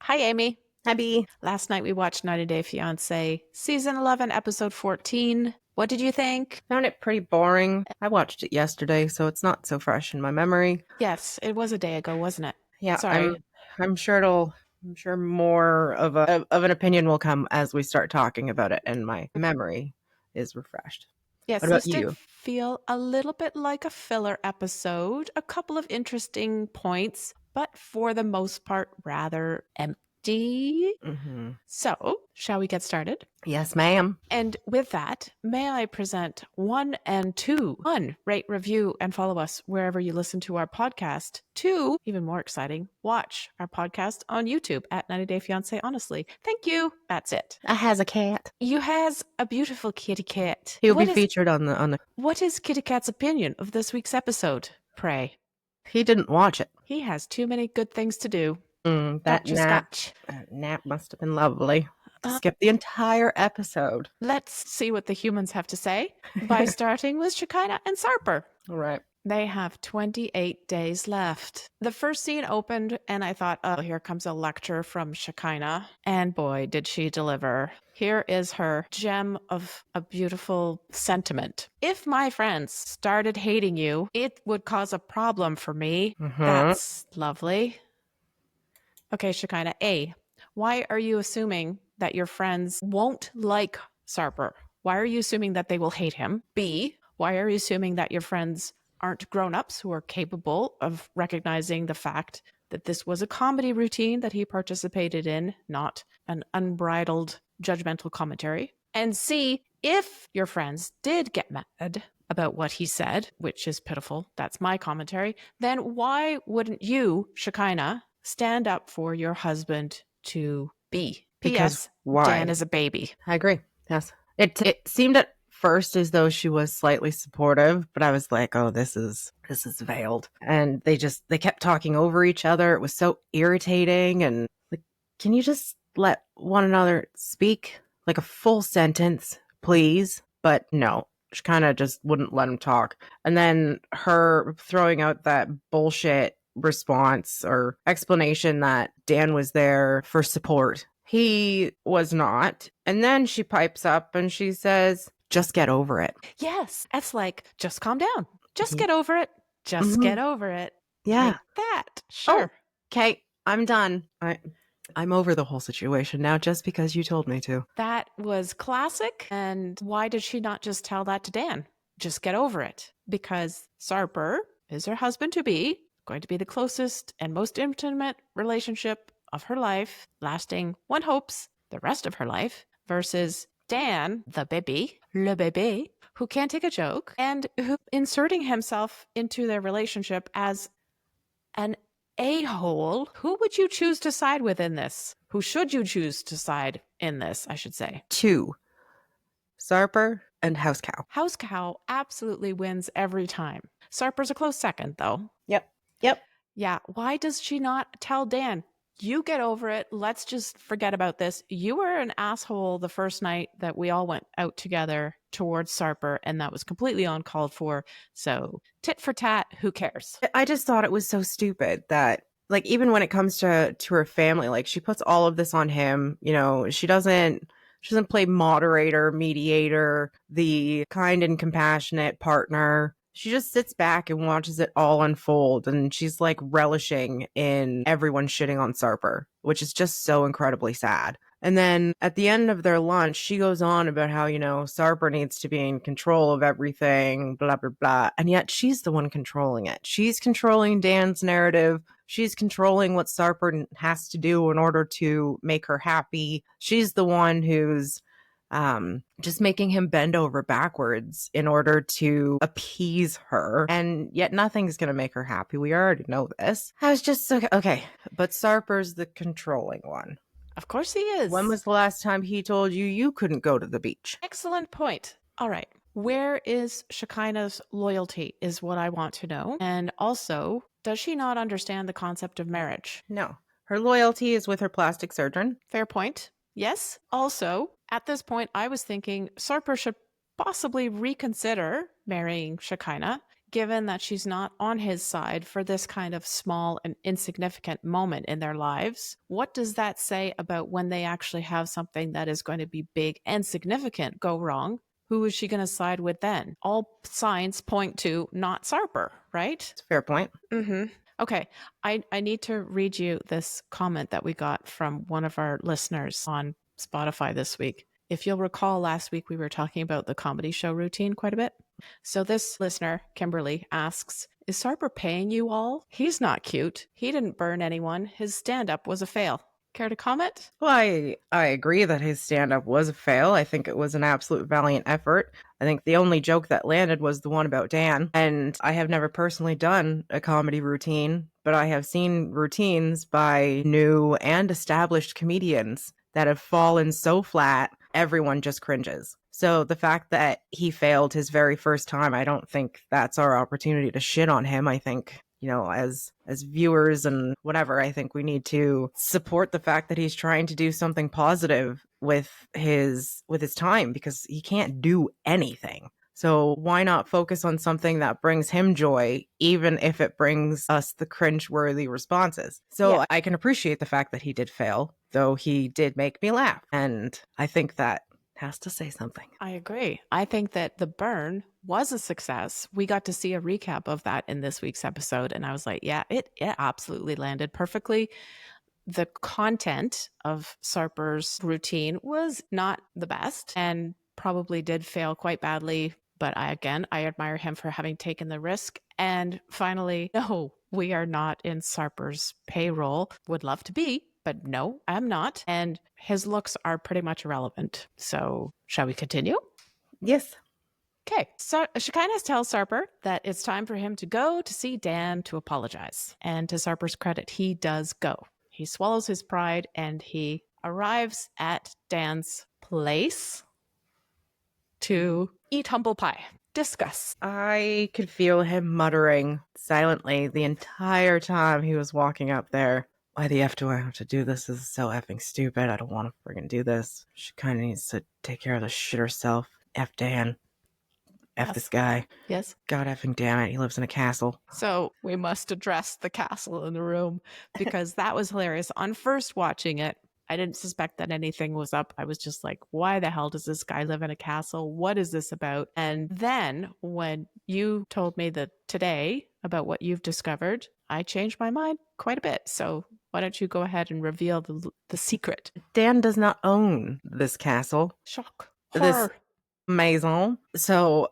Hi, Amy. Happy. Last night we watched 90 Day Fiancé, Season 11, Episode 14. What did you think? Found it pretty boring. I watched it yesterday, so it's not so fresh in my memory. Yes, it was a day ago, wasn't it? Yeah, Sorry. I'm sure more of an opinion will come as we start talking about it, and my memory is refreshed. Yes, What about this did you? feel a little bit like a filler episode. A couple of interesting points, but for the most part, rather empty. Mm-hmm. So, shall we get started? Yes, ma'am. And with that, may I present 1 and 2? 1, rate, review, and follow us wherever you listen to our podcast. 2, even more exciting, watch our podcast on YouTube at 90 Day Fiancé Honestly. Thank you. That's it. I has a cat. You has a beautiful kitty cat. He'll be featured on the. What is Kitty Cat's opinion of this week's episode? Pray. He didn't watch it. He has too many good things to do. That nap must have been lovely. Skip the entire episode. Let's see what the humans have to say by starting with Shekinah and Sarper. All right. They have 28 days left. The first scene opened, and I thought, oh, here comes a lecture from Shekinah. And boy, did she deliver. Here is her gem of a beautiful sentiment. If my friends started hating you, it would cause a problem for me. Mm-hmm. That's lovely. Okay, Shekinah. A, why are you assuming that your friends won't like Sarper? Why are you assuming that they will hate him? B, why are you assuming that your friends aren't grown-ups who are capable of recognizing the fact that this was a comedy routine that he participated in, not an unbridled judgmental commentary? And C, if your friends did get mad about what he said, which is pitiful, that's my commentary, then why wouldn't you, Shekinah, stand up for your husband to be? Because P.S. why? Dan is a baby. I agree. Yes. It seemed at first as though she was slightly supportive, but I was like, oh, this is veiled. And they kept talking over each other. It was so irritating. And like, can you just let one another speak like a full sentence, please? But no, she kind of just wouldn't let him talk. And then her throwing out that bullshit response or explanation that Dan was there for support. He was not. And then she pipes up and she says, just get over it. Yes, that's like, just calm down. Just get over it. Just get over it. Yeah. Like that. Sure. Okay, I'm done. I'm over the whole situation now just because you told me to. That was classic. And why did she not just tell that to Dan? Just get over it. Because Sarper is her husband-to-be, going to be the closest and most intimate relationship of her life, lasting, one hopes, the rest of her life, versus Dan, the baby, le bébé, who can't take a joke, and who inserting himself into their relationship as an a-hole. Who would you choose to side with in this? Who should you choose to side in this, I should say? 2. Sarper and House Cow. House Cow absolutely wins every time. Sarper's a close second, though. Yep. Yeah, why does she not tell Dan, you get over it, let's just forget about this. You were an asshole the first night that we all went out together towards Sarper, and that was completely uncalled for. So tit for tat, who cares? I just thought it was so stupid that, like, even when it comes to her family, like, she puts all of this on him. You know, she doesn't play moderator, mediator, the kind and compassionate partner. She just sits back and watches it all unfold, and she's like relishing in everyone shitting on Sarper, which is just so incredibly sad. And then at the end of their lunch, she goes on about how, you know, Sarper needs to be in control of everything, blah, blah, blah. And yet she's the one controlling it. She's controlling Dan's narrative. She's controlling what Sarper has to do in order to make her happy. She's the one who's just making him bend over backwards in order to appease her. And yet nothing's going to make her happy. We already know this. I was just okay. But Sarper's the controlling one. Of course he is. When was the last time he told you couldn't go to the beach? Excellent point. All right. Where is Shekinah's loyalty is what I want to know. And also, does she not understand the concept of marriage? No. Her loyalty is with her plastic surgeon. Fair point. Yes. Also, at this point, I was thinking Sarper should possibly reconsider marrying Shekinah, given that she's not on his side for this kind of small and insignificant moment in their lives, what does that say about when they actually have something that is going to be big and significant go wrong? Who is she going to side with then? All signs point to not Sarper, right? It's a fair point. Mm-hmm. Okay, I need to read you this comment that we got from one of our listeners on Spotify this week. If you'll recall, last week we were talking about the comedy show routine quite a bit. So this listener, Kimberly, asks, is Sarper paying you all? He's not cute. He didn't burn anyone. His stand-up was a fail. Care to comment? Well, I agree that his stand-up was a fail. I think it was an absolute valiant effort. I think the only joke that landed was the one about Dan. And I have never personally done a comedy routine, but I have seen routines by new and established comedians that have fallen so flat, everyone just cringes. So the fact that he failed his very first time, I don't think that's our opportunity to shit on him. I think, you know, as viewers and whatever, I think we need to support the fact that he's trying to do something positive with his time, because he can't do anything. So why not focus on something that brings him joy, even if it brings us the cringe-worthy responses? So Yeah. I can appreciate the fact that he did fail, though he did make me laugh. And I think that has to say something. I agree. I think that the burn was a success. We got to see a recap of that in this week's episode, and I was like, yeah, it absolutely landed perfectly. The content of Sarper's routine was not the best and probably did fail quite badly. But I admire him for having taken the risk. And finally, no, we are not in Sarper's payroll. Would love to be, but no, I'm not. And his looks are pretty much irrelevant. So shall we continue? Yes. Okay, so Shekinah tells Sarper that it's time for him to go to see Dan to apologize. And to Sarper's credit, he does go. He swallows his pride and he arrives at Dan's place to eat humble pie. Discuss. I could feel him muttering silently the entire time he was walking up there. Why the F do I have to do this? This is so effing stupid. I don't want to friggin' do this. She kind of needs to take care of this shit herself. F Dan. F Yes. this guy. Yes. God effing damn it. He lives in a castle. So we must address the castle in the room because that was hilarious. On first watching it, I didn't suspect that anything was up. I was just like, why the hell does this guy live in a castle? What is this about? And then when you told me that today about what you've discovered, I changed my mind quite a bit. So why don't you go ahead and reveal the secret? Dan does not own this castle. Shock. This Horror. maison. So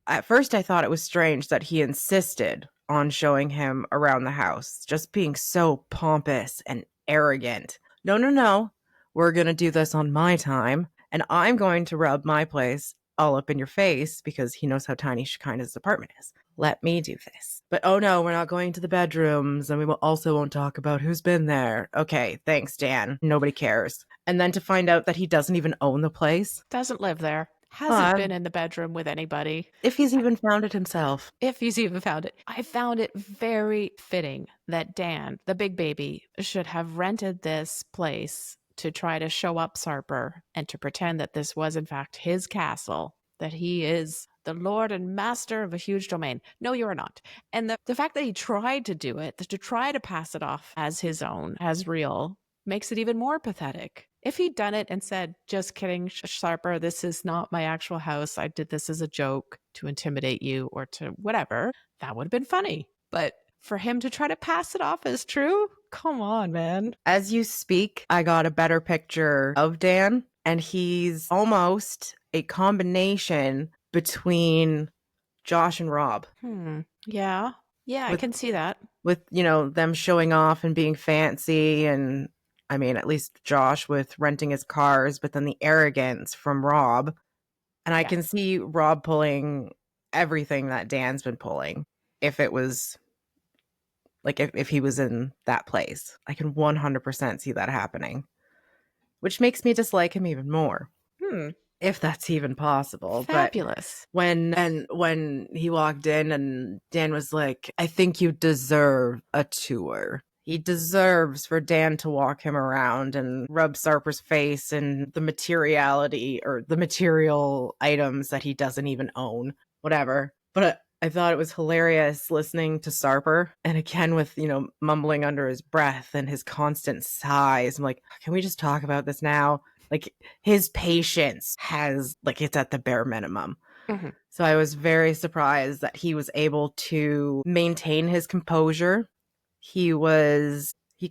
at first I thought it was strange that he insisted on showing him around the house, just being so pompous and arrogant. No. We're going to do this on my time, and I'm going to rub my place all up in your face because he knows how tiny Shekinah's apartment is. Let me do this. But oh no, we're not going to the bedrooms, and we also won't talk about who's been there. Okay, thanks, Dan. Nobody cares. And then to find out that he doesn't even own the place. Doesn't live there. Hasn't been in the bedroom with anybody. If he's even found it himself. If he's even found it. I found it very fitting that Dan, the big baby, should have rented this place to try to show up Sarper and to pretend that this was in fact his castle, that he is the lord and master of a huge domain. No, you are not. And the fact that he tried to do it, to try to pass it off as his own, as real, makes it even more pathetic. If he'd done it and said, just kidding, Sarper, this is not my actual house. I did this as a joke to intimidate you or to whatever, that would have been funny. But for him to try to pass it off as true, come on, man. As you speak, I got a better picture of Dan, and he's almost a combination between Josh and Rob. Yeah, I can see that. With, you know, them showing off and being fancy, and I mean, at least Josh with renting his cars, but then the arrogance from Rob. And I can see Rob pulling everything that Dan's been pulling. If it was, like, if he was in that place, I can 100% see that happening. Which makes me dislike him even more. If that's even possible. Fabulous. But when he walked in and Dan was like, I think you deserve a tour. He deserves for Dan to walk him around and rub Sarper's face and the materiality or the material items that he doesn't even own. Whatever. But I thought it was hilarious listening to Sarper, and again with, mumbling under his breath and his constant sighs. I'm like, can we just talk about this now? Like, his patience has, like, it's at the bare minimum. Mm-hmm. So I was very surprised that he was able to maintain his composure. He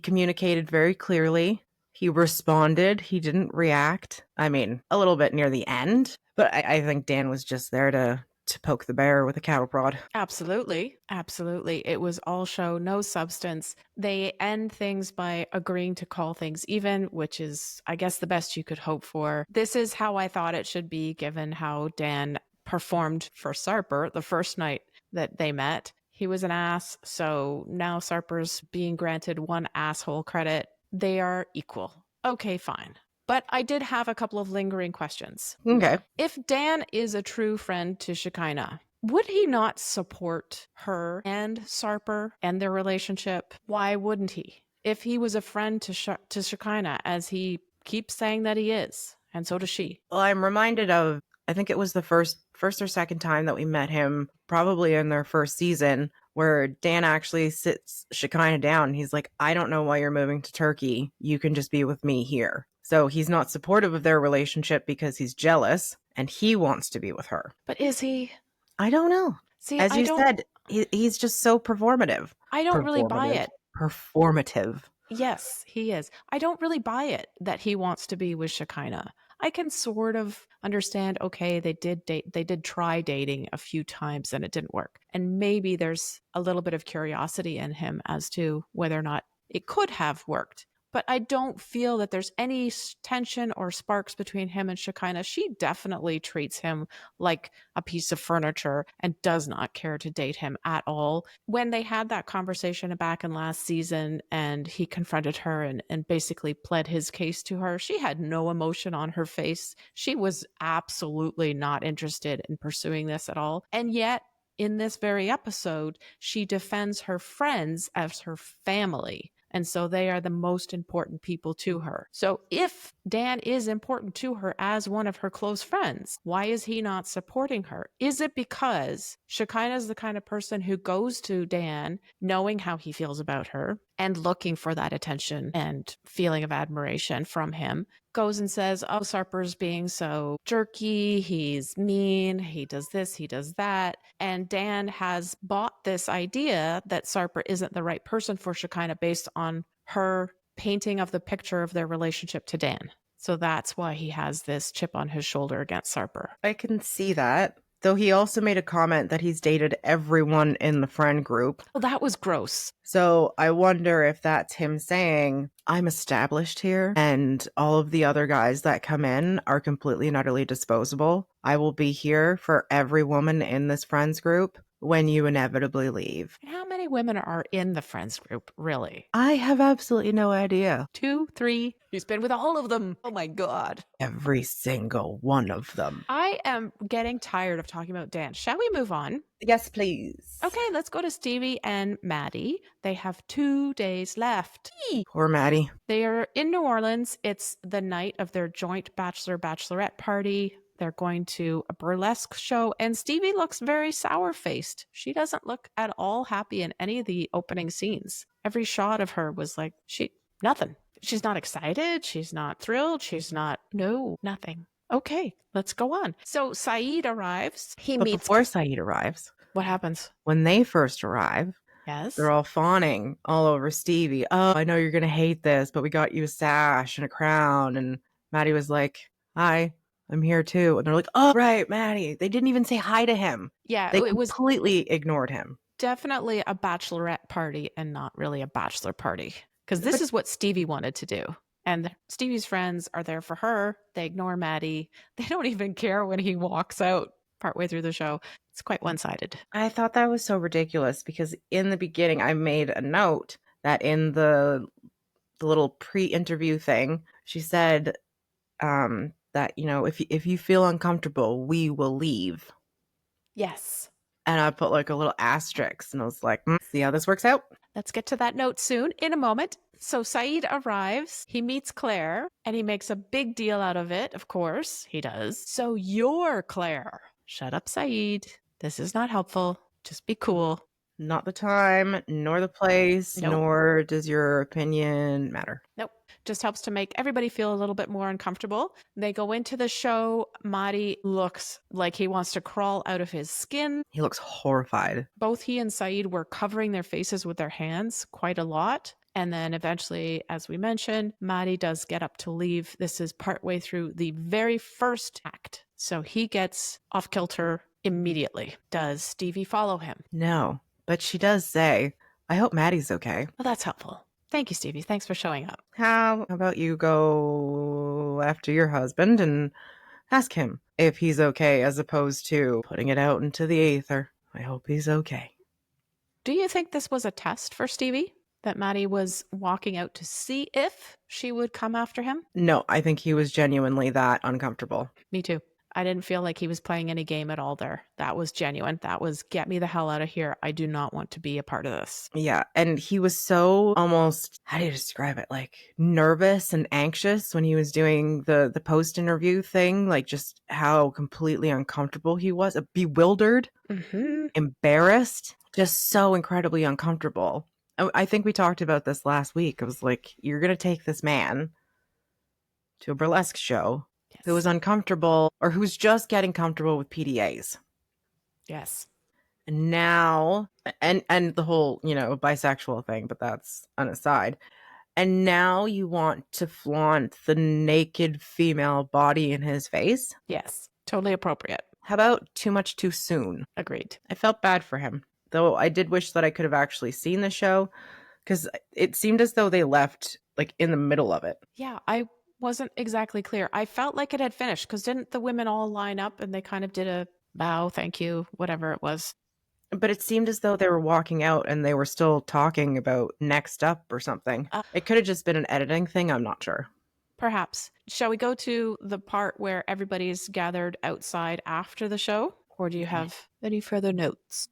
communicated very clearly. He responded. He didn't react. I mean, a little bit near the end, but I think Dan was just there to poke the bear with a cattle prod. Absolutely. Absolutely. It was all show, no substance. They end things by agreeing to call things even, which is, I guess, the best you could hope for. This is how I thought it should be, given how Dan performed for Sarper the first night that they met. He was an ass, so now Sarper's being granted one asshole credit. They are equal. Okay, fine. But I did have a couple of lingering questions. Okay. If Dan is a true friend to Shekinah, would he not support her and Sarper and their relationship? Why wouldn't he? If he was a friend to Shekinah, as he keeps saying that he is, and so does she. Well, I'm reminded of, I think it was the first or second time that we met him, probably in their first season, where Dan actually sits Shekinah down. He's like, I don't know why you're moving to Turkey. You can just be with me here. So he's not supportive of their relationship because he's jealous and he wants to be with her. But is he? I don't know. See, as you said, he's just so performative. I don't really buy it. Performative. Yes, he is. I don't really buy it that he wants to be with Shekinah. I can sort of understand, okay, they did try dating a few times and it didn't work. And maybe there's a little bit of curiosity in him as to whether or not it could have worked. But I don't feel that there's any tension or sparks between him and Shekinah. She definitely treats him like a piece of furniture and does not care to date him at all. When they had that conversation back in last season and he confronted her and basically pled his case to her, she had no emotion on her face. She was absolutely not interested in pursuing this at all. And yet, in this very episode, she defends her friends as her family. And so they are the most important people to her. So if Dan is important to her as one of her close friends, why is he not supporting her? Is it because Shekinah is the kind of person who goes to Dan knowing how he feels about her and looking for that attention and feeling of admiration from him, goes and says, oh, Sarper's being so jerky, he's mean, he does this, he does that. And Dan has bought this idea that Sarper isn't the right person for Shekinah based on her painting of the picture of their relationship to Dan. So that's why he has this chip on his shoulder against Sarper. I can see that. Though he also made a comment that he's dated everyone in the friend group. Well, that was gross. So I wonder if that's him saying, I'm established here and all of the other guys that come in are completely and utterly disposable. I will be here for every woman in this friends group when you inevitably leave. And how many women are in the friends group, really? I have absolutely no idea. 2, 3. He's been with all of them. Oh my God. Every single one of them. I am getting tired of talking about Dan. Shall we move on? Yes, please. Okay, let's go to Stevi and Mahdi. They have 2 days left. Poor Maddie. They are in New Orleans. It's the night of their joint bachelor-bachelorette party. They're going to a burlesque show, and Stevi looks very sour-faced. She doesn't look at all happy in any of the opening scenes. Every shot of her was like, nothing. She's not excited. She's not thrilled. Nothing. Okay, let's go on. So Saeed arrives. But before Saeed arrives, what happens? When they first arrive, yes, they're all fawning all over Stevi. Oh, I know you're going to hate this, but we got you a sash and a crown. And Maddie was like, hi. I'm here too. And they're like, oh, right, Maddie. They didn't even say hi to him. Yeah, they completely ignored him. Definitely a bachelorette party and not really a bachelor party. Because this is what Stevi wanted to do. And Stevi's friends are there for her. They ignore Maddie. They don't even care when he walks out partway through the show. It's quite one-sided. I thought that was so ridiculous because in the beginning, I made a note that in the little pre-interview thing, she said, that, if you feel uncomfortable, we will leave. Yes. And I put like a little asterisk and I was like, see how this works out? Let's get to that note soon in a moment. So Saeed arrives, he meets Claire, and he makes a big deal out of it. Of course, he does. So you're Claire. Shut up, Saeed. This is not helpful. Just be cool. Not the time, nor the place, Nope. nor does your opinion matter. Nope. Just helps to make everybody feel a little bit more uncomfortable. They go into the show. Mahdi looks like he wants to crawl out of his skin. He looks horrified. Both he and Saeed were covering their faces with their hands quite a lot. And then eventually, as we mentioned, Mahdi does get up to leave. This is partway through the very first act. So he gets off kilter immediately. Does Stevie follow him? No, but she does say, I hope Maddie's okay. Well, that's helpful. Thank you, Stevie. Thanks for showing up. How about you go after your husband and ask him if he's okay, as opposed to putting it out into the aether. I hope he's okay. Do you think this was a test for Stevie? That Mahdi was walking out to see if she would come after him? No, I think he was genuinely that uncomfortable. Me too. I didn't feel like he was playing any game at all there. That was genuine. That was, get me the hell out of here. I do not want to be a part of this. Yeah, and he was so almost, how do you describe it? Like nervous and anxious when he was doing the post-interview thing, like just how completely uncomfortable he was, bewildered, embarrassed, just so incredibly uncomfortable. I think we talked about this last week. I was like, you're going to take this man to a burlesque show who was uncomfortable or who's just getting comfortable with PDAs. Yes. And now, and the whole, bisexual thing, but that's an aside. And now you want to flaunt the naked female body in his face? Yes. Totally appropriate. How about too much too soon? Agreed. I felt bad for him. Though I did wish that I could have actually seen the show, because it seemed as though they left like in the middle of it. Yeah, I wasn't exactly clear. I felt like it had finished because didn't the women all line up and they kind of did a bow, thank you, whatever it was. But it seemed as though they were walking out and they were still talking about next up or something. It could have just been an editing thing. I'm not sure. Perhaps. Shall we go to the part where everybody's gathered outside after the show? Or do you have any further notes?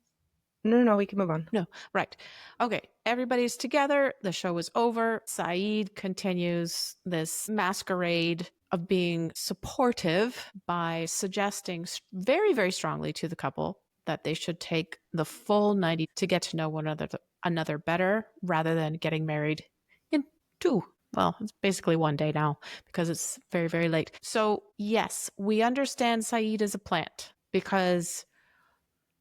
No, we can move on. No, right. Okay, everybody's together. The show is over. Saeed continues this masquerade of being supportive by suggesting very, very strongly to the couple that they should take the full 90 to get to know one another better rather than getting married in 2. Well, it's basically 1 day now because it's very, very late. So yes, we understand Saeed is a plant because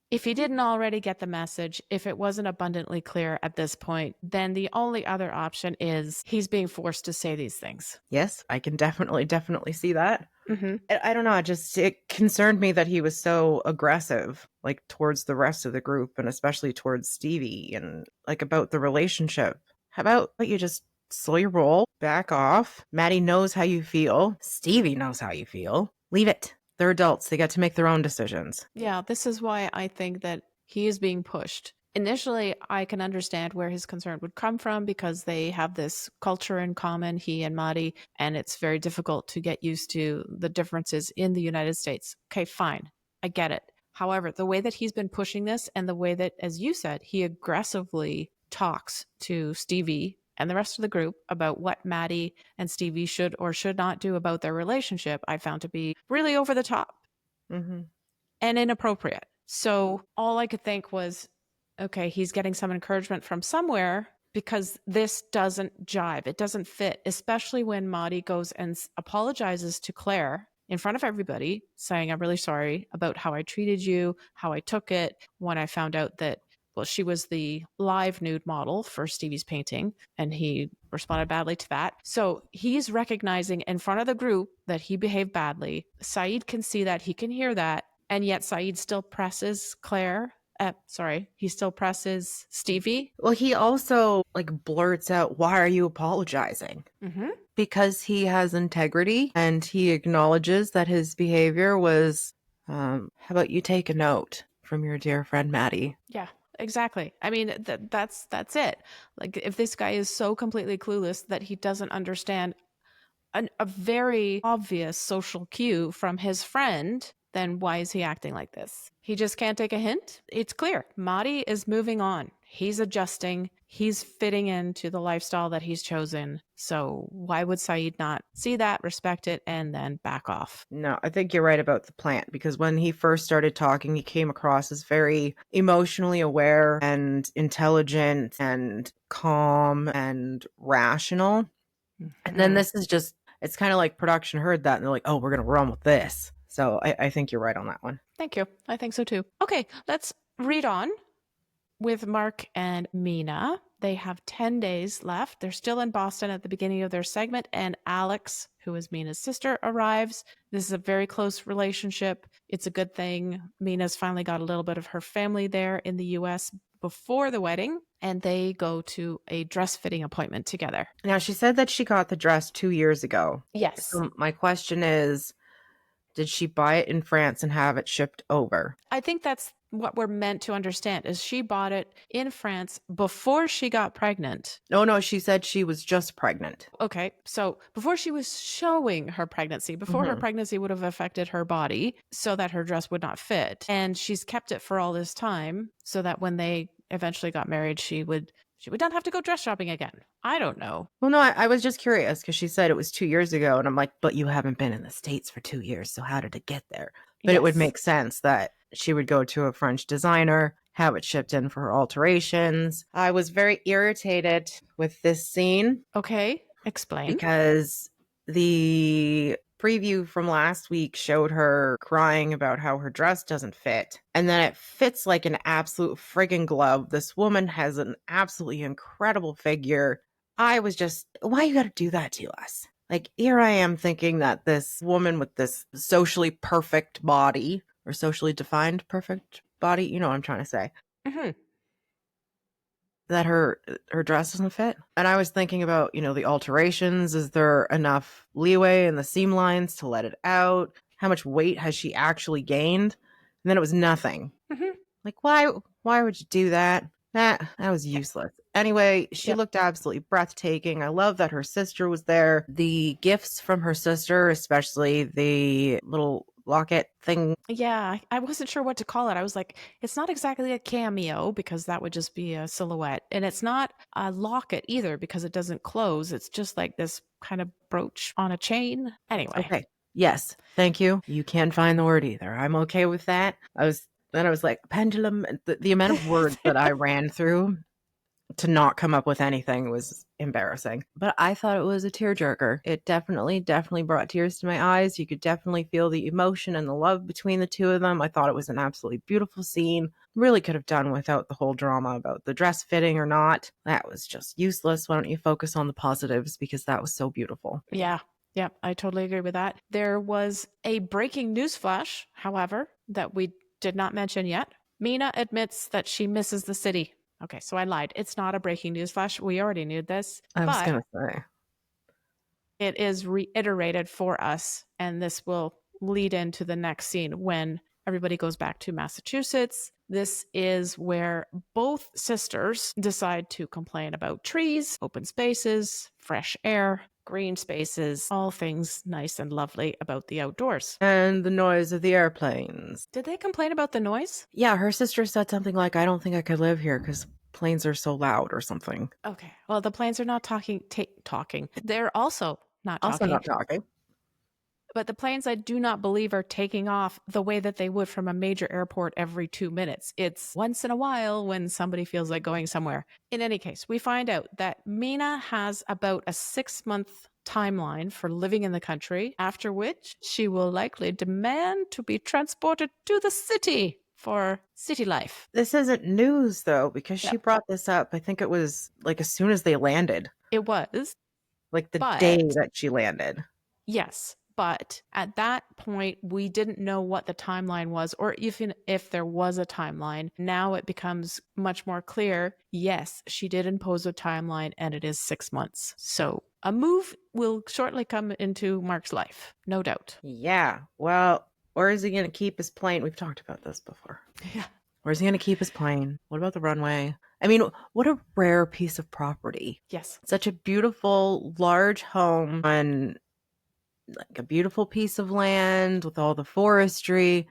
if he didn't already get the message, if it wasn't abundantly clear at this point, then the only other option is he's being forced to say these things. Yes, I can definitely see that. Mm-hmm. I don't know. It concerned me that he was so aggressive, like towards the rest of the group and especially towards Stevie and like about the relationship. How about you just slow your roll, back off. Maddie knows how you feel. Stevie knows how you feel. Leave it. They're adults. They get to make their own decisions. Yeah, this is why I think that he is being pushed. Initially, I can understand where his concern would come from because they have this culture in common, he and Mahdi, and it's very difficult to get used to the differences in the United States. Okay, fine. I get it. However, the way that he's been pushing this and the way that, as you said, he aggressively talks to Stevie and the rest of the group about what Mahdi and Stevie should or should not do about their relationship, I found to be really over the top and inappropriate. So all I could think was, okay, he's getting some encouragement from somewhere because this doesn't jive. It doesn't fit, especially when Mahdi goes and apologizes to Claire in front of everybody, saying, I'm really sorry about how I treated you, how I took it when I found out that, well, she was the live nude model for Stevie's painting, and he responded badly to that. So he's recognizing in front of the group that he behaved badly. Saeed can see that, he can hear that, and yet Saeed still presses he still presses Stevie. Well, he also blurts out, why are you apologizing? Because he has integrity and he acknowledges that his behavior was, how about you take a note from your dear friend Maddie? Yeah. Exactly. I mean, that's it. Like, if this guy is so completely clueless that he doesn't understand a very obvious social cue from his friend, then why is he acting like this? He just can't take a hint? It's clear. Mahdi is moving on. He's adjusting. He's fitting into the lifestyle that he's chosen. So why would Saeed not see that, respect it, and then back off? No, I think you're right about the plant because when he first started talking, he came across as very emotionally aware and intelligent and calm and rational. And then this is just, it's kind of like production heard that and they're like, oh, we're going to run with this. So I think you're right on that one. Thank you. I think so too. Okay, let's read on with Mark and Mina. They have 10 days left. They're still in Boston at the beginning of their segment, and Alex, who is Mina's sister, arrives. This is a very close relationship. It's a good thing. Mina's finally got a little bit of her family there in the US before the wedding, and they go to a dress fitting appointment together. Now, she said that she got the dress 2 years ago. Yes. So my question is, did she buy it in France and have it shipped over? I think that's what we're meant to understand is she bought it in France before she got pregnant. No, she said she was just pregnant. Okay, so before she was showing her pregnancy, before her pregnancy would have affected her body so that her dress would not fit. And she's kept it for all this time so that when they eventually got married, she would not have to go dress shopping again. I don't know. Well, no, I was just curious because she said it was 2 years ago. And I'm like, but you haven't been in the States for 2 years. So how did it get there? But it would make sense that she would go to a French designer, have it shipped in for her alterations. I was very irritated with this scene. Okay, explain. Because the preview from last week showed her crying about how her dress doesn't fit. And then it fits like an absolute friggin' glove. This woman has an absolutely incredible figure. I was just, why you gotta do that to us? Like, here I am thinking that this woman with this socially perfect body, or socially defined perfect body, you know what I'm trying to say, that her dress doesn't fit. And I was thinking about, the alterations. Is there enough leeway in the seam lines to let it out? How much weight has she actually gained? And then it was nothing. Like, why would you do that? That was useless. Anyway, she looked absolutely breathtaking. I love that her sister was there. The gifts from her sister, especially the little locket thing. Yeah, I wasn't sure what to call it. I was like, it's not exactly a cameo because that would just be a silhouette. And it's not a locket either because it doesn't close. It's just like this kind of brooch on a chain. Anyway. Okay. Yes. Thank you. You can't find the word either. I'm okay with that. I was like, pendulum. The amount of words that I ran through to not come up with anything was embarrassing. But I thought it was a tearjerker. It definitely brought tears to my eyes. You could definitely feel the emotion and the love between the two of them. I thought it was an absolutely beautiful scene. Really could have done without the whole drama about the dress fitting or not. That was just useless. Why don't you focus on the positives because that was so beautiful. Yeah. Yeah, I totally agree with that. There was a breaking news flash, however, that we did not mention yet. Mina admits that she misses the city. Okay, so I lied. It's not a breaking news flash. We already knew this. I was going to say. It is reiterated for us, and this will lead into the next scene when everybody goes back to Massachusetts. This is where both sisters decide to complain about trees, open spaces, fresh air, green spaces, all things nice and lovely about the outdoors. And the noise of the airplanes. Did they complain about the noise? Yeah, her sister said something like, I don't think I could live here because planes are so loud or something. Okay. Well, the planes are not talking. They're also not talking. Also not talking. But the planes, I do not believe, are taking off the way that they would from a major airport every 2 minutes. It's once in a while when somebody feels like going somewhere. In any case, we find out that Mina has about a 6-month timeline for living in the country, after which she will likely demand to be transported to the city for city life. This isn't news, though, because she brought this up. I think it was like as soon as they landed. It was. Like the day that she landed. Yes. But at that point, we didn't know what the timeline was, or even if there was a timeline. Now it becomes much more clear. Yes, she did impose a timeline, and it is 6 months. So a move will shortly come into Mark's life, no doubt. Yeah. Well, where is he going to keep his plane? We've talked about this before. Yeah. Where's he going to keep his plane? What about the runway? I mean, what a rare piece of property. Yes. Such a beautiful, large home on like a beautiful piece of land with all the forestry.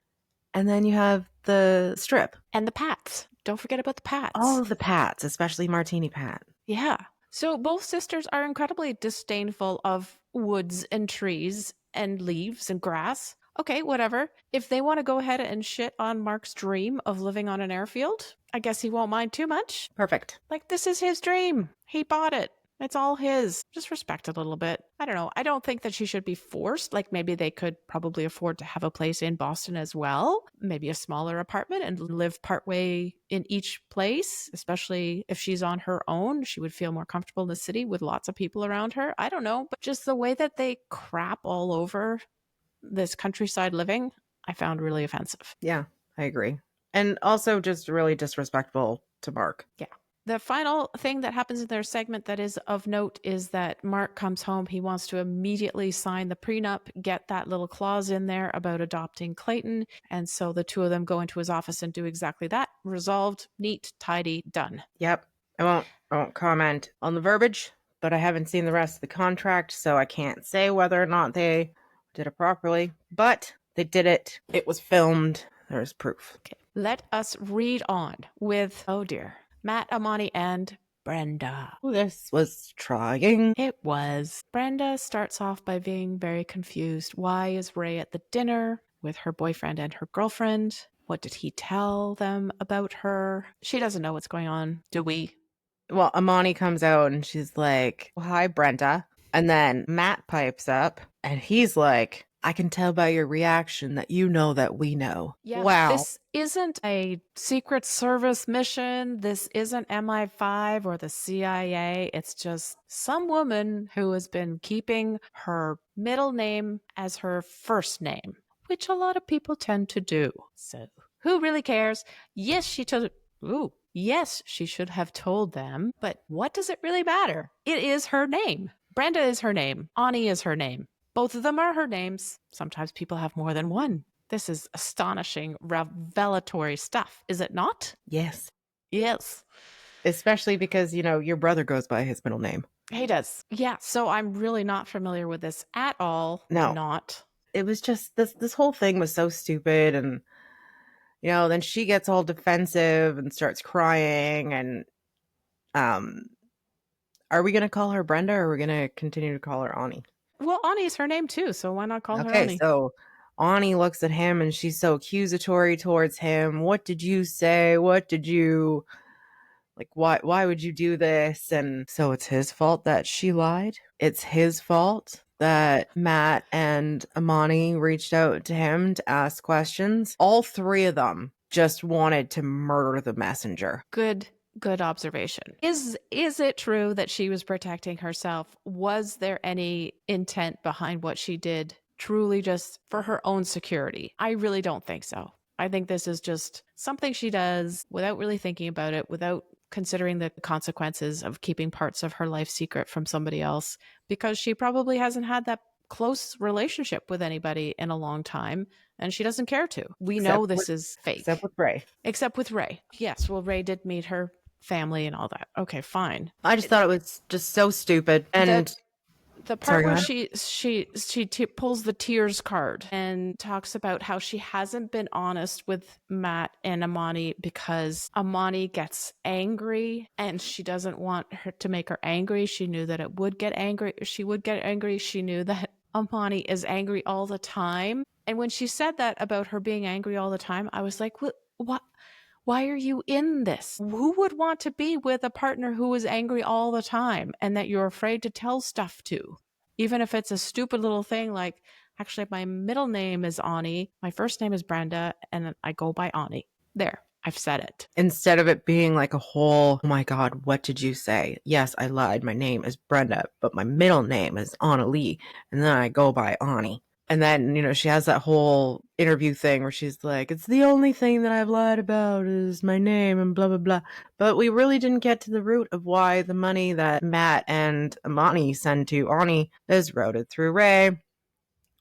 And then you have the strip. And the paths. Don't forget about the Pats. All of the Pats, especially Martini Pat. Yeah. So both sisters are incredibly disdainful of woods and trees and leaves and grass. Okay, whatever. If they want to go ahead and shit on Mark's dream of living on an airfield, I guess he won't mind too much. Perfect. Like, this is his dream. He bought it. It's all his. Just respect it a little bit. I don't know. I don't think that she should be forced. Like, maybe they could probably afford to have a place in Boston as well. Maybe a smaller apartment and live partway in each place, especially if she's on her own. She would feel more comfortable in the city with lots of people around her. I don't know. But just the way that they crap all over this countryside living, I found really offensive. Yeah, I agree. And also just really disrespectful to Mark. Yeah. The final thing that happens in their segment that is of note is that Mark comes home. He wants to immediately sign the prenup, get that little clause in there about adopting Clayton. And so the two of them go into his office and do exactly that. Resolved, neat, tidy, done. Yep. I won't comment on the verbiage, but I haven't seen the rest of the contract, so I can't say whether or not they did it properly. But they did it. It was filmed. There's proof. Okay. Let us read on with, oh dear, Matt, Amani, and Brenda. This was trying. It was. Brenda starts off by being very confused. Why is Ray at the dinner with her boyfriend and her girlfriend? What did he tell them about her? She doesn't know what's going on. Do we? Well, Amani comes out and she's like, well, hi, Brenda. And then Matt pipes up and he's like, I can tell by your reaction that you know that we know. Yeah, wow. This isn't a Secret Service mission. This isn't MI5 or the CIA. It's just some woman who has been keeping her middle name as her first name, which a lot of people tend to do. So who really cares? Yes, she told. Ooh. Yes, she should have told them, but what does it really matter? It is her name. Brenda is her name. Ani is her name. Both of them are her names. Sometimes people have more than one. This is astonishing, revelatory stuff, is it not? Yes. Yes. Especially because, you know, your brother goes by his middle name. He does. Yeah, so I'm really not familiar with this at all. No. Not. It was just, this whole thing was so stupid. And, you know, then she gets all defensive and starts crying. And, are we going to call her Brenda or are we going to continue to call her Ani? Well, Ani is her name too, so why not call her Okay, Ani? so Ani looks at him and she's so accusatory towards him. What did you say? What did you, like, why would you do this? And so it's his fault that she lied. It's his fault that Matt and Amani reached out to him to ask questions. All three of them just wanted to murder the messenger. Good observation. Is it true that she was protecting herself? Was there any intent behind what she did truly just for her own security? I really don't think so. I think this is just something she does without really thinking about it, without considering the consequences of keeping parts of her life secret from somebody else, because she probably hasn't had that close relationship with anybody in a long time, and she doesn't care to. We know this is fake. Except with Ray. Except with Ray. Yes, well, Ray did meet her family and all that. Okay, fine. I just thought it was just so stupid. And the part where she pulls the tears card and talks about how she hasn't been honest with Matt and Amani because Amani gets angry and she doesn't want her to make her angry. She knew that it would get angry. She would get angry. She knew that Amani is angry all the time. And when she said that about her being angry all the time, I was like, what? Why are you in this? Who would want to be with a partner who is angry all the time and that you're afraid to tell stuff to? Even if it's a stupid little thing like, actually, my middle name is Ani, my first name is Brenda, and I go by Ani. There, I've said it. Instead of it being like a whole, oh my God, what did you say? Yes, I lied. My name is Brenda, but my middle name is Anna Lee, and then I go by Ani. And then, you know, she has that whole interview thing where she's like, it's the only thing that I've lied about is my name and blah, blah, blah. But we really didn't get to the root of why the money that Matt and Amani send to Ani is routed through Ray.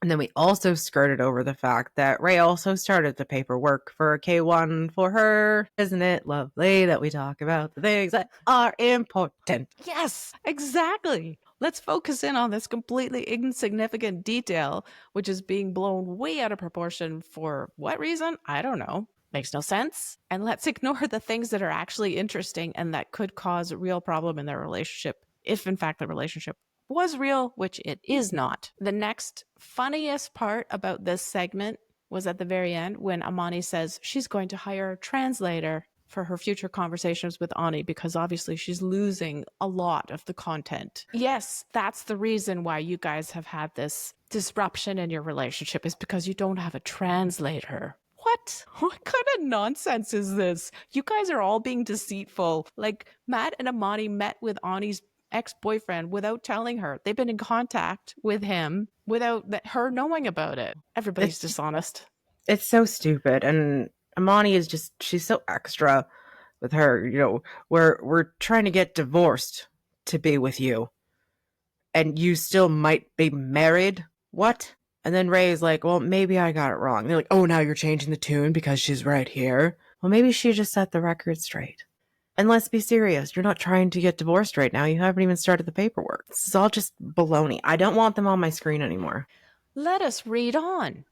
And then we also skirted over the fact that Ray also started the paperwork for K1 for her. Isn't it lovely that we talk about the things that are important? Yes, exactly. Let's focus in on this completely insignificant detail, which is being blown way out of proportion for what reason? I don't know. makes no sense. And let's ignore the things that are actually interesting and that could cause a real problem in their relationship, if in fact the relationship was real, which it is not. The next funniest part about this segment was at the very end when Amani says she's going to hire a translator for her future conversations with Ani because obviously she's losing a lot of the content. Yes, that's the reason why you guys have had this disruption in your relationship, is because you don't have a translator. What? What kind of nonsense is this? You guys are all being deceitful. Like, Matt and Amani met with Ani's ex-boyfriend without telling her. They've been in contact with him without her knowing about it. Everybody's dishonest. It's so stupid. And Amani is just, she's so extra with her. You know, we're trying to get divorced to be with you. And you still might be married? What? And then Ray's like, well, maybe I got it wrong. They're like, oh, now you're changing the tune because she's right here. Well, maybe she just set the record straight. And let's be serious. You're not trying to get divorced right now. You haven't even started the paperwork. This is all just baloney. I don't want them on my screen anymore. Let us read on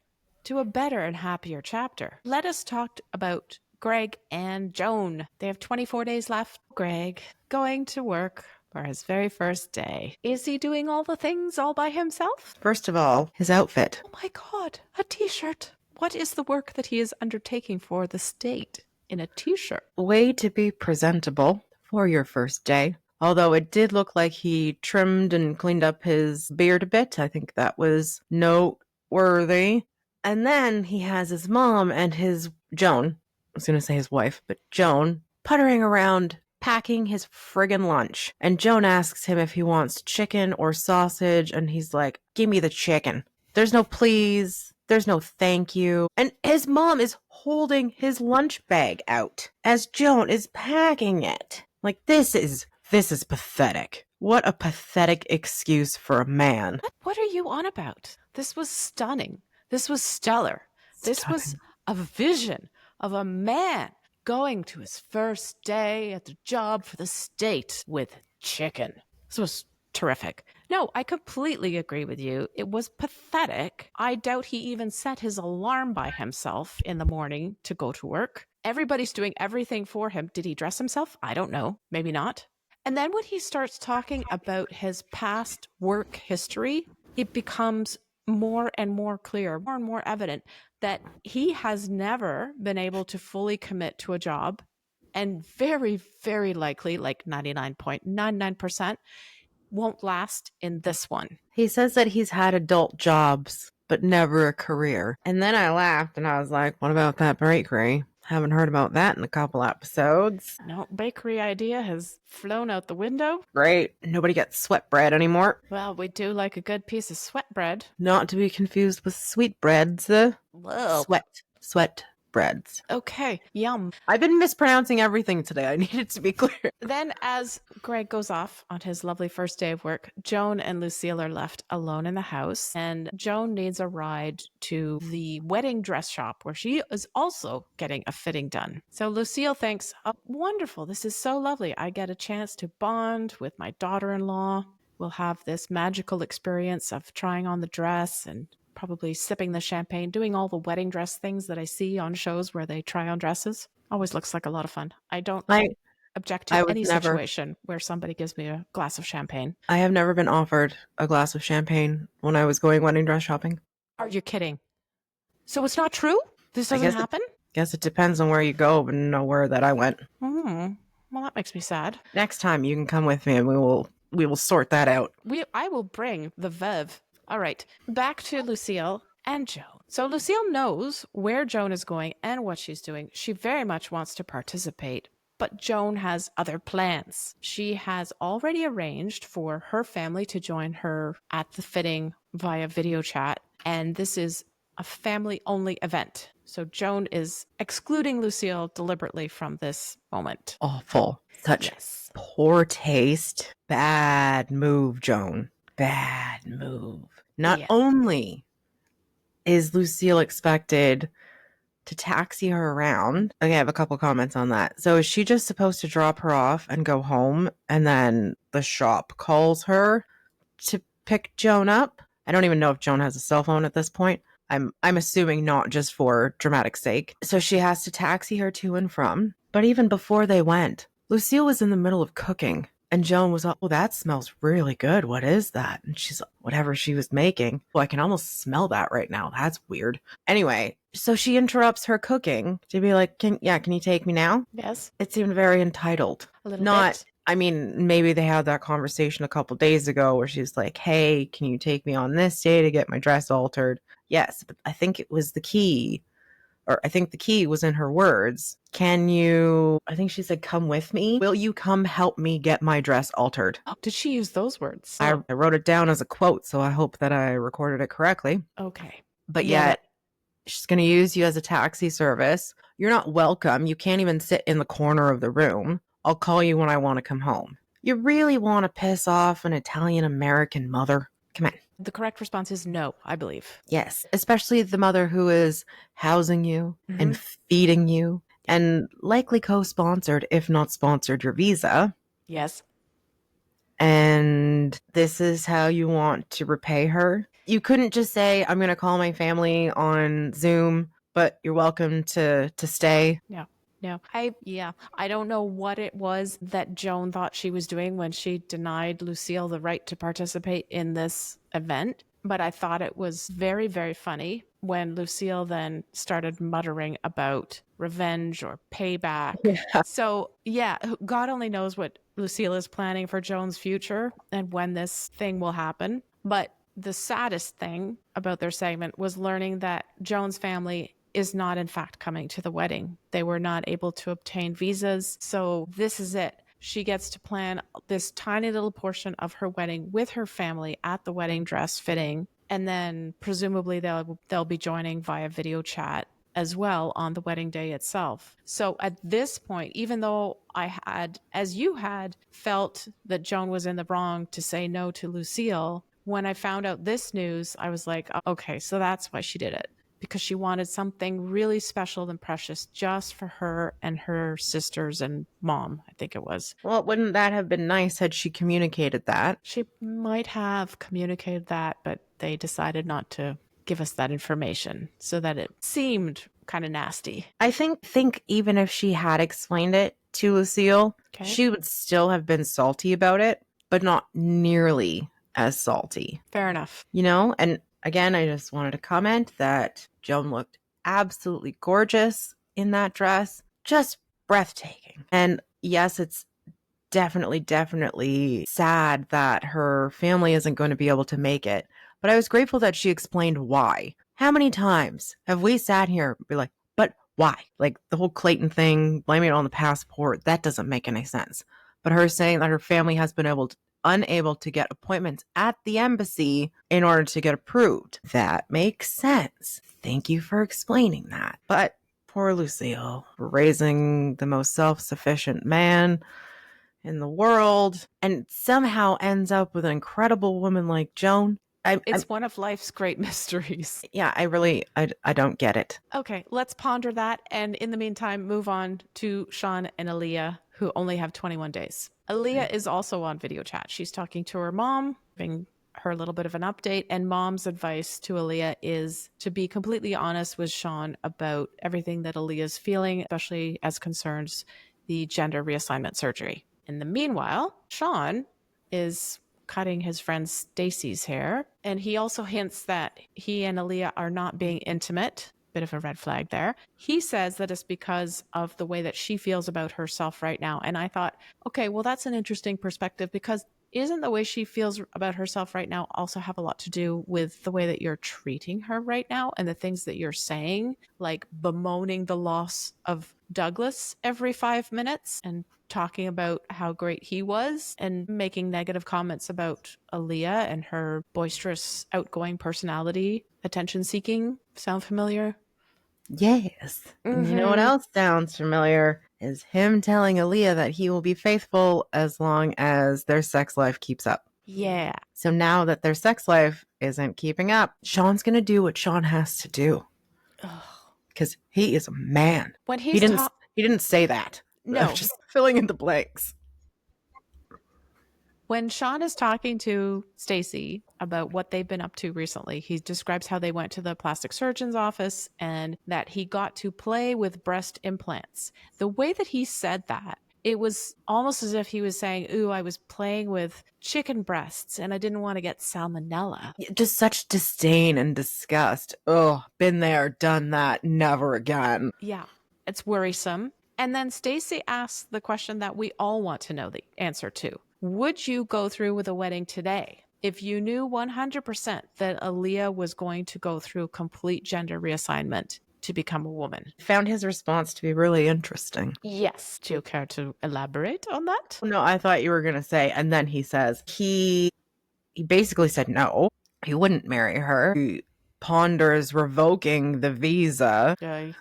to a better and happier chapter. Let us talk about Greg and Joan. They have 24 days left. Greg going to work for his very first day. Is he doing all the things all by himself? First of all, his outfit. Oh my God, a t-shirt. What is the work that he is undertaking for the state in a t-shirt? Way to be presentable for your first day. Although it did look like he trimmed and cleaned up his beard a bit. I think that was noteworthy. And then he has his mom and his Joan, I was going to say his wife, but Joan, puttering around packing his friggin' lunch. And Joan asks him if he wants chicken or sausage, and he's like, give me the chicken. There's no please. There's no thank you. And his mom is holding his lunch bag out as Joan is packing it. Like, this is pathetic. What a pathetic excuse for a man. What are you on about? This was stunning. This was stellar. This was a vision of a man going to his first day at the job for the state with chicken. This was terrific. No, I completely agree with you. It was pathetic. I doubt he even set his alarm by himself in the morning to go to work. Everybody's doing everything for him. Did he dress himself? I don't know. Maybe not. And then when he starts talking about his past work history, it becomes more and more clear, more and more evident that he has never been able to fully commit to a job, and very, very likely, like 99.99%, won't last in this one. He says that he's had adult jobs, but never a career. And then I laughed and I was like, what about that bakery? Haven't heard about that in a couple episodes. No, bakery idea has flown out the window. Great. Nobody gets sweat bread anymore. Well, we do like a good piece of sweat bread. Not to be confused with sweet breads. Whoa. Sweat breads. Okay, yum. I've been mispronouncing everything today. I need it to be clear. Then as Greg goes off on his lovely first day of work, Joan and Lucille are left alone in the house, and Joan needs a ride to the wedding dress shop where she is also getting a fitting done. So Lucille thinks, oh, wonderful, this is so lovely. I get a chance to bond with my daughter-in-law. We'll have this magical experience of trying on the dress and probably sipping the champagne, doing all the wedding dress things that I see on shows where they try on dresses. Always looks like a lot of fun. I don't object to any situation where somebody gives me a glass of champagne. I have never been offered a glass of champagne when I was going wedding dress shopping. Are you kidding? So it's not true? This doesn't happen? Guess it depends on where you go, but nowhere that I went. Well, that makes me sad. Next time you can come with me and we will sort that out. I will bring the Vev. All right, back to Lucille and Joan. So Lucille knows where Joan is going and what she's doing. She very much wants to participate, but Joan has other plans. She has already arranged for her family to join her at the fitting via video chat, and this is a family-only event. So Joan is excluding Lucille deliberately from this moment. Awful. Such poor taste. Bad move, Joan. Bad move. Not only is Lucille expected to taxi her around. Okay, I have a couple comments on that. So is she just supposed to drop her off and go home, and then the shop calls her to pick Joan up? I don't even know if Joan has a cell phone at this point. I'm assuming not just for dramatic sake. So she has to taxi her to and from. But even before they went, Lucille was in the middle of cooking. And Joan was like, oh, that smells really good. What is that? And she's like, whatever she was making. Well, I can almost smell that right now. That's weird. Anyway, so she interrupts her cooking to be like, can you take me now? Yes. It seemed very entitled. A little Not, bit. I mean, maybe they had that conversation a couple days ago where she's like, hey, can you take me on this day to get my dress altered? Yes, but I think it was the key. Or I think the key was in her words. I think she said, come with me. Will you come help me get my dress altered? Oh, did she use those words? I wrote it down as a quote, so I hope that I recorded it correctly. Okay. But Yeah, yet, she's going to use you as a taxi service. You're not welcome. You can't even sit in the corner of the room. I'll call you when I want to come home. You really want to piss off an Italian-American mother? Come on. the correct response is no, I believe. Yes, especially the mother who is housing you and feeding you and likely co-sponsored, if not sponsored, your visa. Yes. And this is how you want to repay her. You couldn't just say, I'm going to call my family on Zoom, but you're welcome to stay. No, I don't know what it was that Joan thought she was doing when she denied Lucille the right to participate in this event, but I thought it was very, very funny when Lucille then started muttering about revenge or payback. Yeah. So, yeah, God only knows what Lucille is planning for Joan's future and when this thing will happen. But the saddest thing about their segment was learning that Joan's family is not in fact coming to the wedding. They were not able to obtain visas. So this is it. She gets to plan this tiny little portion of her wedding with her family at the wedding dress fitting. And then presumably they'll be joining via video chat as well on the wedding day itself. So at this point, even though I had, as you had, felt that Joan was in the wrong to say no to Lucille, when I found out this news, I was like, okay, so that's why she did it. Because she wanted something really special and precious just for her and her sisters and mom, I think it was. Well, wouldn't that have been nice had she communicated that? She might have communicated that, but they decided not to give us that information so that it seemed kind of nasty. I think even if she had explained it to Lucille, Okay. she would still have been salty about it, but not nearly as salty. Fair enough. You know, and again, I just wanted to comment that Joan looked absolutely gorgeous in that dress. Just breathtaking. And yes, it's definitely sad that her family isn't going to be able to make it. But I was grateful that she explained why. How many times have we sat here and be like, but why? Like the whole Clayton thing, blaming it on the passport, that doesn't make any sense. But her saying that her family has been unable to get appointments at the embassy in order to get approved. That makes sense. Thank you for explaining that. But poor Lucille, raising the most self-sufficient man in the world and somehow ends up with an incredible woman like Joan. It's one of life's great mysteries. Yeah, I don't get it. Okay, let's ponder that. And in the meantime, move on to Shawn and Alliya, who only have 21 days. Alliya is also on video chat. She's talking to her mom, giving her a little bit of an update. And mom's advice to Alliya is to be completely honest with Shawn about everything that Aliyah's feeling, especially as concerns the gender reassignment surgery. In the meanwhile, Shawn is cutting his friend Stacy's hair. And he also hints that he and Alliya are not being intimate. Bit of a red flag there. He says that it's because of the way that she feels about herself right now. And I thought, okay, well, that's an interesting perspective because isn't the way she feels about herself right now also have a lot to do with the way that you're treating her right now and the things that you're saying, like bemoaning the loss of Douglas every 5 minutes and talking about how great he was and making negative comments about Alliya and her boisterous, outgoing personality, attention seeking. Sound familiar? Yes. And you know what else sounds familiar is him telling Alliya that he will be faithful as long as their sex life keeps up. Yeah. So now that their sex life isn't keeping up, Shawn's going to do what Shawn has to do. Because he is a man. When he didn't say that. No. I'm just filling in the blanks. When Shawn is talking to Stacy, about what they've been up to recently. He describes how they went to the plastic surgeon's office and that he got to play with breast implants. The way that he said that, it was almost as if he was saying, ooh, I was playing with chicken breasts and I didn't want to get salmonella. Just such disdain and disgust. Oh, been there, done that, never again. Yeah, it's worrisome. And then Stacy asks the question that we all want to know the answer to. Would you go through with a wedding today if you knew 100% that Alliya was going to go through complete gender reassignment to become a woman? Found his response to be really interesting. Yes. Do you care to elaborate on that? No, I thought you were going to say, and then he says, he basically said no, he wouldn't marry her. He ponders revoking the visa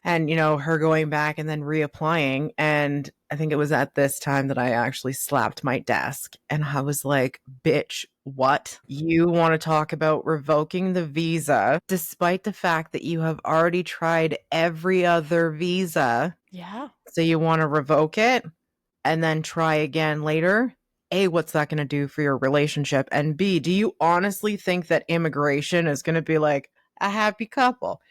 and, her going back and then reapplying. And I think it was at this time that I actually slapped my desk and I was like, bitch, what? You want to talk about revoking the visa despite the fact that you have already tried every other visa? Yeah. So you want to revoke it and then try again later? A, what's that going to do for your relationship? And B, do you honestly think that immigration is going to be like a happy couple?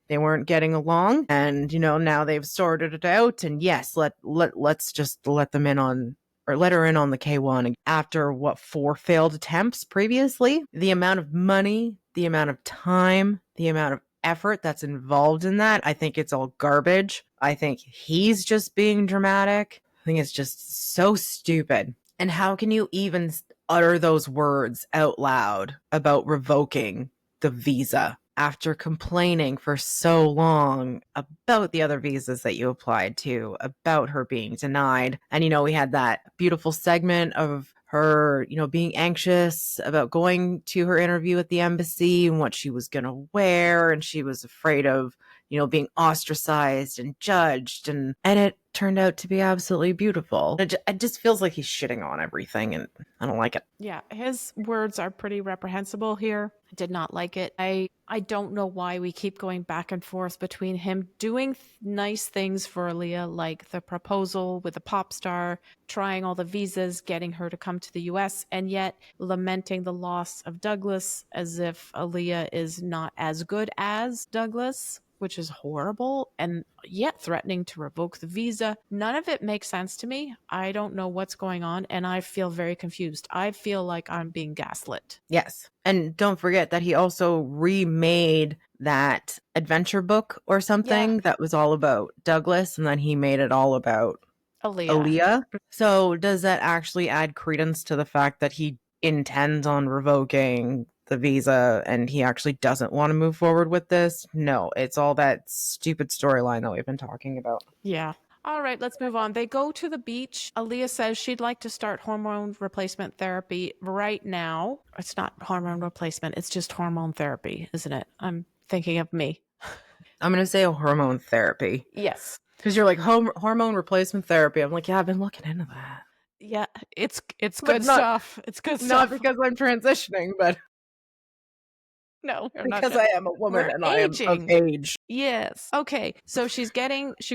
They weren't getting along and, now they've sorted it out. And yes, let's just let them in on, or let her in on the K1 after 4 failed attempts previously. The amount of money, the amount of time, the amount of effort that's involved in that, I think it's all garbage. I think he's just being dramatic. I think it's just so stupid. And how can you even utter those words out loud about revoking the visa after complaining for so long about the other visas that you applied to, about her being denied? And, we had that beautiful segment of her, being anxious about going to her interview at the embassy and what she was going to wear. And she was afraid of, being ostracized and judged. And it turned out to be absolutely beautiful. It just feels like he's shitting on everything and I don't like it. Yeah, his words are pretty reprehensible here. I did not like it. I don't know why we keep going back and forth between him doing nice things for Alliya, like the proposal with the pop star, trying all the visas, getting her to come to the US, and yet lamenting the loss of Douglas as if Alliya is not as good as Douglas, which is horrible, and yet threatening to revoke the visa. None of it makes sense to me. I don't know what's going on, and I feel very confused. I feel like I'm being gaslit. Yes. And don't forget that he also remade that adventure book or something that was all about Douglas, and then he made it all about Alliya. So does that actually add credence to the fact that he intends on revoking the visa and he actually doesn't want to move forward with this? No, it's all that stupid storyline that we've been talking about. Yeah. All right, let's move on. They go to the beach. Alliya says she'd like to start hormone replacement therapy right now. It's not hormone replacement, it's just hormone therapy, isn't it? I'm thinking of me. I'm going to say a hormone therapy. Yes. Because you're like, hormone replacement therapy. I'm like, yeah, I've been looking into that. Yeah, it's good stuff. It's good stuff. Not because I'm transitioning, but no, because I am a woman and I am of age. Yes. Okay. So she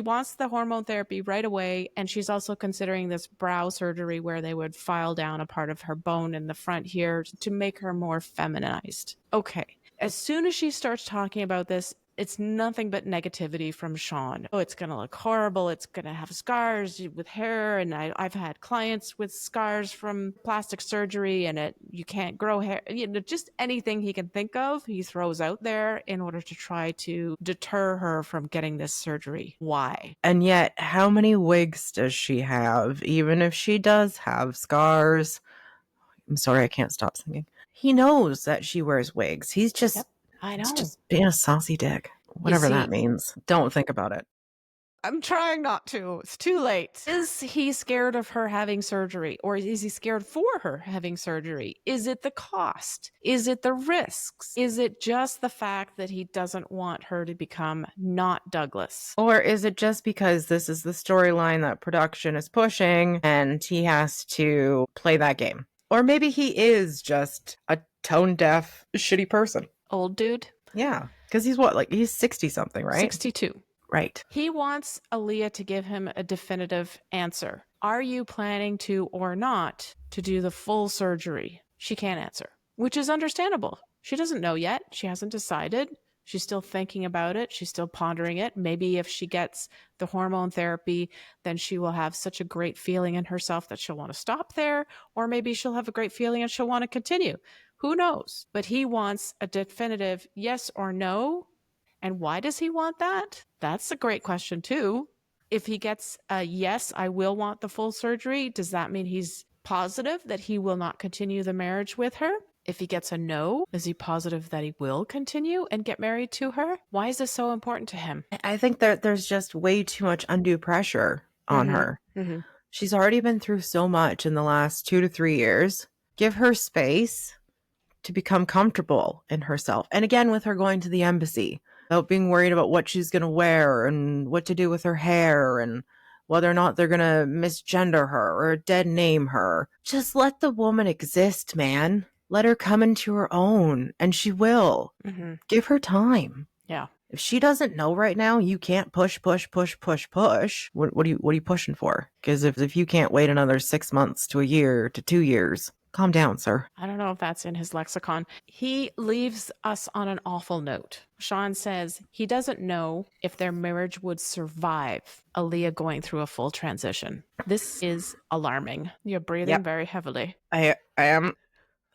wants the hormone therapy right away. And she's also considering this brow surgery where they would file down a part of her bone in the front here to make her more feminized. Okay. As soon as she starts talking about this, it's nothing but negativity from Shawn. Oh, it's going to look horrible. It's going to have scars with hair. And I've had clients with scars from plastic surgery and you can't grow hair. Just anything he can think of, he throws out there in order to try to deter her from getting this surgery. Why? And yet, how many wigs does she have? Even if she does have scars. I'm sorry, I can't stop singing. He knows that she wears wigs. He's just... Yep. I know. It's just being a saucy dick. Whatever that means. Don't think about it. I'm trying not to. It's too late. Is he scared of her having surgery? Or is he scared for her having surgery? Is it the cost? Is it the risks? Is it just the fact that he doesn't want her to become not Douglas? Or is it just because this is the storyline that production is pushing and he has to play that game? Or maybe he is just a tone-deaf, shitty person. Old dude? Yeah. Because he's what? Like, he's 60-something, right? 62. Right. He wants Alliya to give him a definitive answer. Are you planning to or not to do the full surgery? She can't answer. which is understandable. She doesn't know yet. She hasn't decided. She's still thinking about it. She's still pondering it. Maybe if she gets the hormone therapy, then she will have such a great feeling in herself that she'll want to stop there. Or maybe she'll have a great feeling and she'll want to continue. Who knows? But he wants a definitive yes or no. And why does he want that? That's a great question too. If he gets a yes, I will want the full surgery, does that mean he's positive that he will not continue the marriage with her? If he gets a no, is he positive that he will continue and get married to her? Why is this so important to him? I think that there's just way too much undue pressure on her. Mm-hmm. She's already been through so much in the last 2 to 3 years. Give her space to become comfortable in herself. And again, with her going to the embassy, without being worried about what she's going to wear and what to do with her hair and whether or not they're going to misgender her or dead name her. Just let the woman exist, man. Let her come into her own, and she will. Mm-hmm. Give her time. Yeah. If she doesn't know right now, you can't push. What are you pushing for? Because if you can't wait another 6 months to a year to 2 years, calm down, sir. I don't know if that's in his lexicon. He leaves us on an awful note. Shawn says he doesn't know if their marriage would survive Alliya going through a full transition. This is alarming. You're breathing very heavily. I am.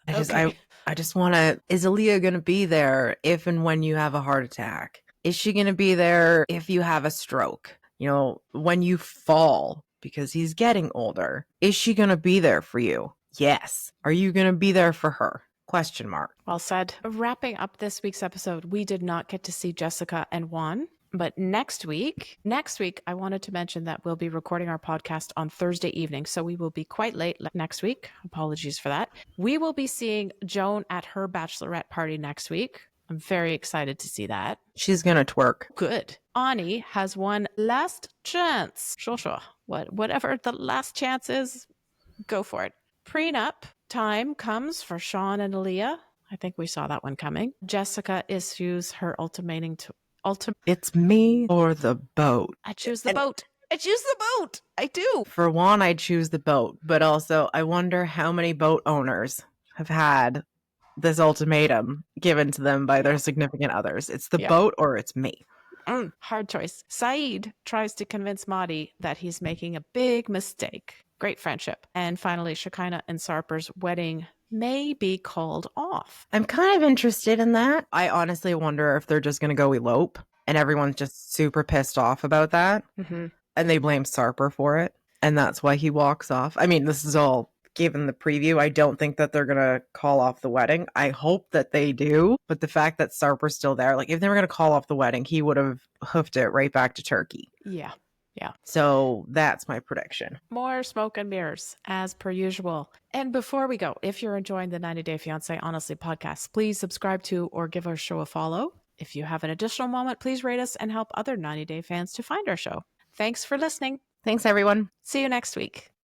I just want to, is Alliya going to be there if and when you have a heart attack? Is she going to be there if you have a stroke? You know, when you fall, because he's getting older. Is she going to be there for you? Yes. Are you going to be there for her? Question mark. Well said. Wrapping up this week's episode, we did not get to see Jessica and Juan. But next week, I wanted to mention that we'll be recording our podcast on Thursday evening. So we will be quite late next week. Apologies for that. We will be seeing Joan at her bachelorette party next week. I'm very excited to see that. She's going to twerk. Good. Ani has one last chance. Sure. Whatever the last chance is, go for it. Prenup time comes for Shawn and Alliya. I think we saw that one coming. Jessica issues her ultimatum to It's me or the boat. I choose the boat. I do. For one, I choose the boat, but also I wonder how many boat owners have had this ultimatum given to them by their significant others. It's the boat or it's me. Hard choice. Saeed tries to convince Mahdi that he's making a big mistake. Great friendship. And finally, Shekinah and Sarper's wedding may be called off. I'm kind of interested in that. I honestly wonder if they're just going to go elope and everyone's just super pissed off about that. Mm-hmm. And they blame Sarper for it. And that's why he walks off. I mean, this is all given the preview. I don't think that they're going to call off the wedding. I hope that they do. But the fact that Sarper's still there, like if they were going to call off the wedding, he would have hoofed it right back to Turkey. Yeah. So that's my prediction. More smoke and mirrors, as per usual. And before we go, if you're enjoying the 90 Day Fiancé Honestly podcast, please subscribe to or give our show a follow. If you have an additional moment, please rate us and help other 90 Day fans to find our show. Thanks for listening. Thanks, everyone. See you next week.